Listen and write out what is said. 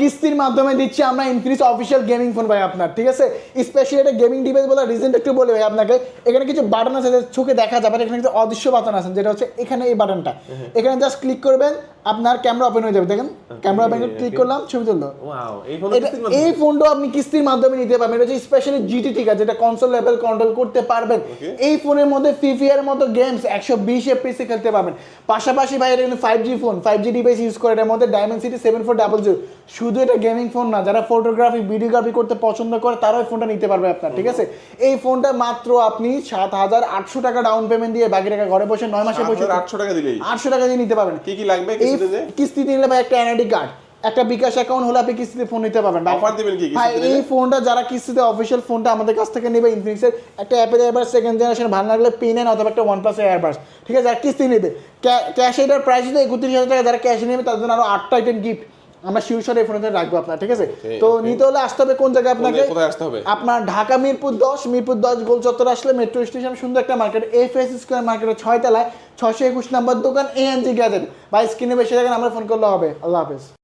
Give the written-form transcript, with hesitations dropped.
কিস্তির মাধ্যমে দিচ্ছি আমরা ইনফিনিক্স অফিসিয়াল গেমিং ফোন ভাই আপনার, ঠিক আছে। স্পেশালি এটা গেমিং ডিভাইস বলার রিজন একটু বলি ভাই আপনাকে। এখানে কিছু বাটন আছে যে চোখে দেখা যাবে, এখানে কিছু অদৃশ্য বাটন আছে, যেটা হচ্ছে এখানে এই বাটনটা, এখানে জাস্ট ক্লিক করবেন আপনার ক্যামেরা ওপেন হয়ে যাবে। দেখেন ক্যামেরা ওপেন ক্লিক করলাম, ছবি তুললো। এই ফোনটা আপনি কিস্তির মাধ্যমে নিতে পারবেন। এটা হচ্ছে স্পেশালি জিটি টিকা, যেটা কনসোল লেভেল কন্ট্রোল করতে পারবেন। এই ফোনের মধ্যে ফ্রি ফায়ারের মতো গেমস 120 এফপিএস খেলতে পারবেন। পাশাপাশি ভাই এটা কিন্তু 5G phone, 5G device use করে। এর মধ্যে ডায়মেনসিটি 7400। শুধু এটা গেমিং ফোন না, যারা ফটোগ্রাফি ভিডিওগ্রাফি করতে পছন্দ করে তারাও এই ফোনটা নিতে পারবে আপনার, ঠিক আছে। এই ফোনটা মাত্র আপনি 7800 টাকা ডাউন পেমেন্ট দিয়ে বাকি টাকা ঘরে বসে 9 মাসে বসে 800 টাকা দিলেই 800 টাকা দিয়ে নিতে পারবেন। কি লাগবে কিস্তিতে নিলে ভাই একটা এনআইডি কার্ড, একটা বিকাশ অ্যাকাউন্ট হলে আপনি কিস্তিতে ফোন নিতে পারবেন। অফার দিবেন কি ভাই এই ফোনটা যারা কিস্তিতে অফিশিয়াল ফোনটা আমাদের কাছ থেকে নেবে, ইনফিনিক্সের একটা অ্যাপেল এয়ারবাস সেকেন্ড জেনারেশন ভালো লাগলে P9 অথবা একটা OnePlus এয়ারবাস, ঠিক আছে। যারা কিস্তি নেবে ক্যাশ, এটার প্রাইস হচ্ছে 31,000 টাকা। যারা ক্যাশে নেবে তাদের জন্য আরো 8টা আইটেম গিফট আমরা শিউরশরে এই ফোনে রাখবো আপনার, ঠিক আছে। তো নিতে হলে আসতে হবে কোন জায়গায় আপনাকে, কোথায় আসতে হবে? আপনার ঢাকা মিরপুর 10 গোল চত্বর আসলে মেট্রো স্টেশন সুন্দর একটা মার্কেট, FS স্কয়ার মার্কেটের 6 তলায় 621 নম্বর দোকান ANG গ্যাজেট। ভাই স্ক্রিনে বেশি দেখেন, আমরা ফোন করলে হবে। আল্লাহ হাফেজ।